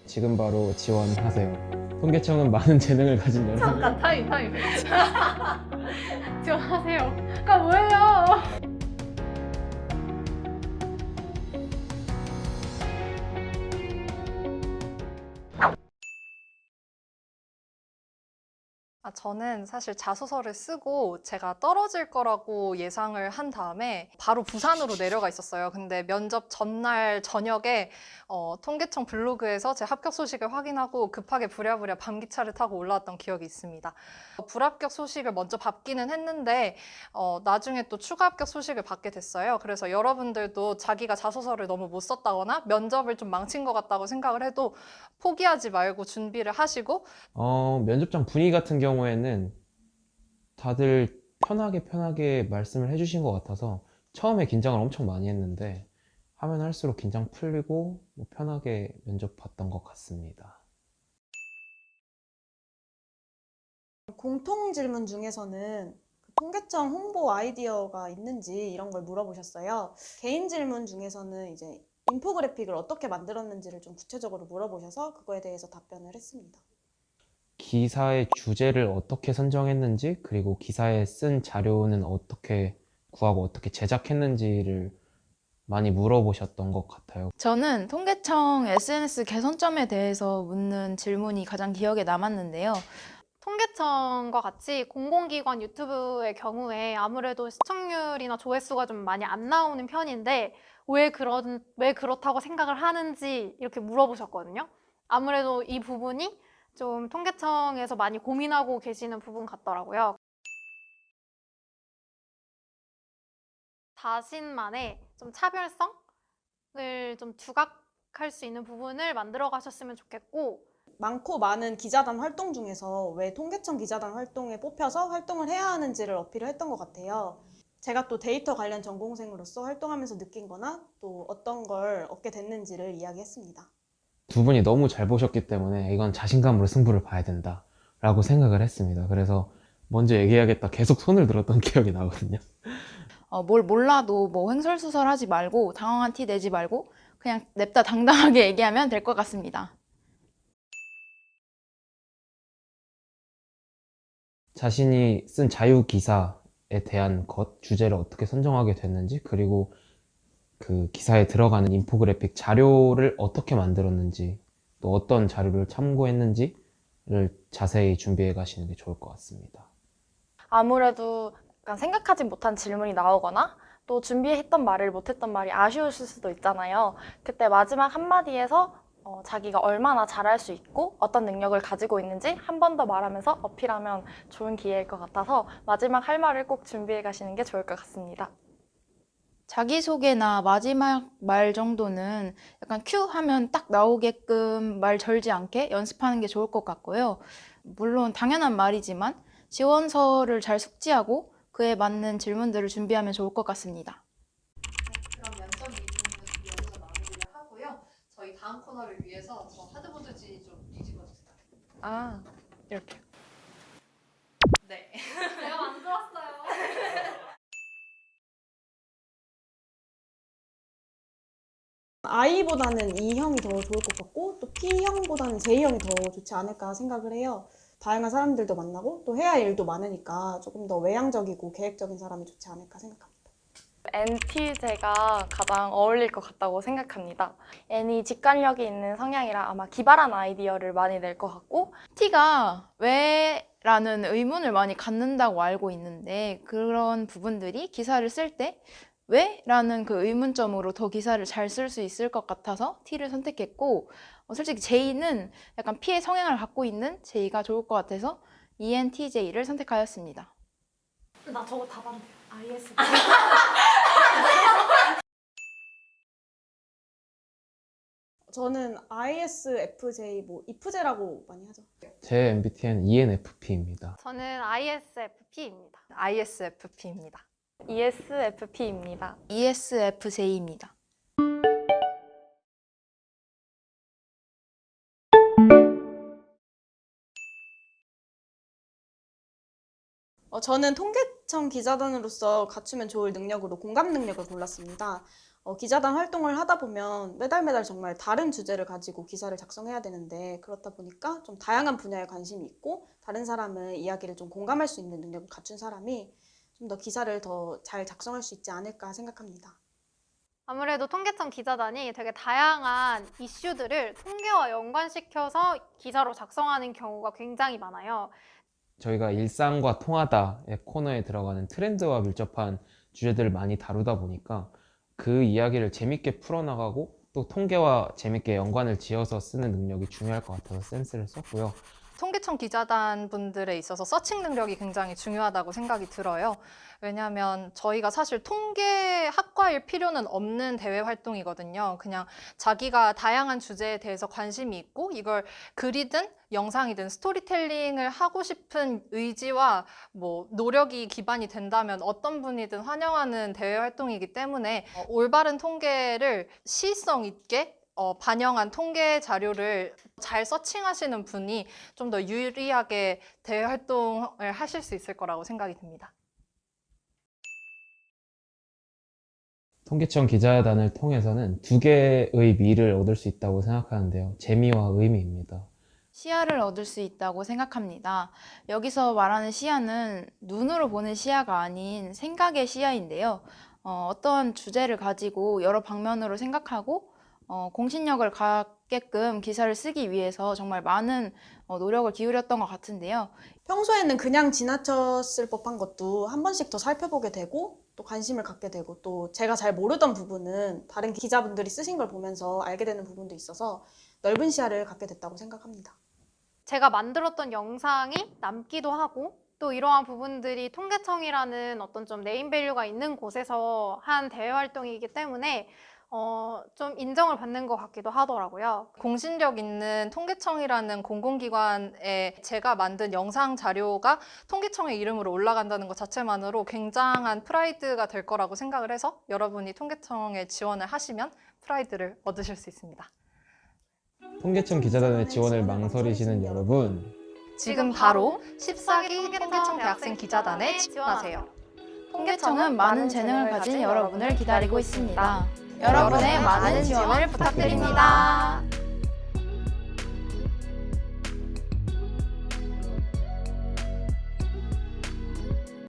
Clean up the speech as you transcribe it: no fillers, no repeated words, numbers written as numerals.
지금 바로 지원하세요. 통계청은 많은 재능을 가진 여러분. 잠깐 타임. 지원하세요. 그러니까 뭐예요? 저는 사실 자소서를 쓰고 제가 떨어질 거라고 예상을 한 다음에 바로 부산으로 내려가 있었어요. 근데 면접 전날 저녁에 통계청 블로그에서 제 합격 소식을 확인하고 급하게 부랴부랴 밤기차를 타고 올라왔던 기억이 있습니다. 불합격 소식을 먼저 받기는 했는데 나중에 또 추가 합격 소식을 받게 됐어요. 그래서 여러분들도 자기가 자소서를 너무 못 썼다거나 면접을 좀 망친 것 같다고 생각을 해도 포기하지 말고 준비를 하시고 면접장 분위기 같은 경우에는 다들 편하게 말씀을 해주신 것 같아서 처음에 긴장을 엄청 많이 했는데 하면 할수록 긴장 풀리고 편하게 면접 봤던 것 같습니다. 공통 질문 중에서는 그 통계청 홍보 아이디어가 있는지 이런 걸 물어보셨어요. 개인 질문 중에서는 이제 인포그래픽을 어떻게 만들었는지를 좀 구체적으로 물어보셔서 그거에 대해서 답변을 했습니다. 기사의 주제를 어떻게 선정했는지, 그리고 기사에 쓴 자료는 어떻게 구하고 어떻게 제작했는지를 많이 물어보셨던 것 같아요. 저는 통계청 SNS 개선점에 대해서 묻는 질문이 가장 기억에 남았는데요. 통계청과 같이 공공기관 유튜브의 경우에 아무래도 시청률이나 조회수가 좀 많이 안 나오는 편인데 왜 그렇다고 생각을 하는지 이렇게 물어보셨거든요. 아무래도 이 부분이 좀 통계청에서 많이 고민하고 계시는 부분 같더라고요. 자신만의 좀 차별성을 좀 두각할 수 있는 부분을 만들어 가셨으면 좋겠고, 많고 많은 기자단 활동 중에서 왜 통계청 기자단 활동에 뽑혀서 활동을 해야 하는지를 어필을 했던 것 같아요. 제가 또 데이터 관련 전공생으로서 활동하면서 느낀 거나 또 어떤 걸 얻게 됐는지를 이야기했습니다. 두 분이 너무 잘 보셨기 때문에 이건 자신감으로 승부를 봐야 된다 라고 생각을 했습니다. 그래서 먼저 얘기해야겠다 계속 손을 들었던 기억이 나거든요. 뭘 몰라도 뭐 횡설수설하지 말고 당황한 티 내지 말고 그냥 냅다 당당하게 얘기하면 될 것 같습니다. 자신이 쓴 자유 기사에 대한 주제를 어떻게 선정하게 됐는지, 그리고 그 기사에 들어가는 인포그래픽 자료를 어떻게 만들었는지, 또 어떤 자료를 참고했는지를 자세히 준비해 가시는 게 좋을 것 같습니다. 아무래도 약간 생각하지 못한 질문이 나오거나 또 준비했던 말을 못했던 말이 아쉬우실 수도 있잖아요. 그때 마지막 한마디에서 자기가 얼마나 잘할 수 있고 어떤 능력을 가지고 있는지 한 번 더 말하면서 어필하면 좋은 기회일 것 같아서 마지막 할 말을 꼭 준비해 가시는 게 좋을 것 같습니다. 자기소개나 마지막 말 정도는 약간 큐 하면 딱 나오게끔 말 절지 않게 연습하는 게 좋을 것 같고요. 물론 당연한 말이지만 지원서를 잘 숙지하고 그에 맞는 질문들을 준비하면 좋을 것 같습니다. 그럼 면접 리뷰는 여기서 마무리를 하고요. 저희 다음 코너를 위해서 저 하드보드지 좀 뒤집어주세요. 이렇게. 네. 제가 만들었어요. I보다는 E형이 더 좋을 것 같고 또 P형보다는 J형이 더 좋지 않을까 생각을 해요. 다양한 사람들도 만나고 또 해야 할 일도 많으니까 조금 더 외향적이고 계획적인 사람이 좋지 않을까 생각합니다. NT제가 가장 어울릴 것 같다고 생각합니다. N이 직관력이 있는 성향이라 아마 기발한 아이디어를 많이 낼 것 같고 T가 왜? 라는 의문을 많이 갖는다고 알고 있는데 그런 부분들이 기사를 쓸 때 왜? 라는 그 의문점으로 더 기사를 잘 쓸 수 있을 것 같아서 T를 선택했고 솔직히 J는 약간 P의 성향을 갖고 있는 J가 좋을 것 같아서 ENTJ를 선택하였습니다. 나 저거 다 봐도 돼요. IS. 저는 ISFJ, IFJ라고 많이 하죠. 제 MBTI는 ENFP입니다. 저는 ISFP입니다. ISFP입니다. ESFP입니다. ESFJ입니다. 저는 통계청 기자단으로서 갖추면 좋을 능력으로 공감 능력을 골랐습니다. 기자단 활동을 하다 보면 매달 정말 다른 주제를 가지고 기사를 작성해야 되는데 그렇다 보니까 좀 다양한 분야에 관심이 있고 다른 사람의 이야기를 좀 공감할 수 있는 능력을 갖춘 사람이 좀 더 기사를 더 잘 작성할 수 있지 않을까 생각합니다. 아무래도 통계청 기자단이 되게 다양한 이슈들을 통계와 연관시켜서 기사로 작성하는 경우가 굉장히 많아요. 저희가 일상과 통하다의 코너에 들어가는 트렌드와 밀접한 주제들을 많이 다루다 보니까 그 이야기를 재밌게 풀어나가고 또 통계와 재밌게 연관을 지어서 쓰는 능력이 중요할 것 같아서 센스를 썼고요. 통계청 기자단 분들에 있어서 서칭 능력이 굉장히 중요하다고 생각이 들어요. 왜냐하면 저희가 사실 통계학과일 필요는 없는 대외 활동이거든요. 그냥 자기가 다양한 주제에 대해서 관심이 있고 이걸 글이든 영상이든 스토리텔링을 하고 싶은 의지와 뭐 노력이 기반이 된다면 어떤 분이든 환영하는 대외 활동이기 때문에 올바른 통계를 시의성 있게 반영한 통계 자료를 잘 서칭하시는 분이 좀 더 유리하게 대외 활동을 하실 수 있을 거라고 생각이 듭니다. 통계청 기자단을 통해서는 두 개의 미를 얻을 수 있다고 생각하는데요. 재미와 의미입니다. 시야를 얻을 수 있다고 생각합니다. 여기서 말하는 시야는 눈으로 보는 시야가 아닌 생각의 시야인데요. 어떤 주제를 가지고 여러 방면으로 생각하고 공신력을 갖게끔 기사를 쓰기 위해서 정말 많은 노력을 기울였던 것 같은데요. 평소에는 그냥 지나쳤을 법한 것도 한 번씩 더 살펴보게 되고 또 관심을 갖게 되고 또 제가 잘 모르던 부분은 다른 기자분들이 쓰신 걸 보면서 알게 되는 부분도 있어서 넓은 시야를 갖게 됐다고 생각합니다. 제가 만들었던 영상이 남기도 하고 또 이러한 부분들이 통계청이라는 어떤 좀 네임밸류가 있는 곳에서 한 대외 활동이기 때문에 좀 인정을 받는 것 같기도 하더라고요. 공신력 있는 통계청이라는 공공기관에 제가 만든 영상 자료가 통계청의 이름으로 올라간다는 것 자체만으로 굉장한 프라이드가 될 거라고 생각을 해서 여러분이 통계청에 지원을 하시면 프라이드를 얻으실 수 있습니다. 통계청 기자단의 지원을 망설이시는 여러분, 지금 바로 14기 통계청 대학생 기자단에 지원하세요. 통계청은 많은 재능을 가진 여러분을 기다리고 있습니다. 여러분의 많은 지원을 부탁드립니다.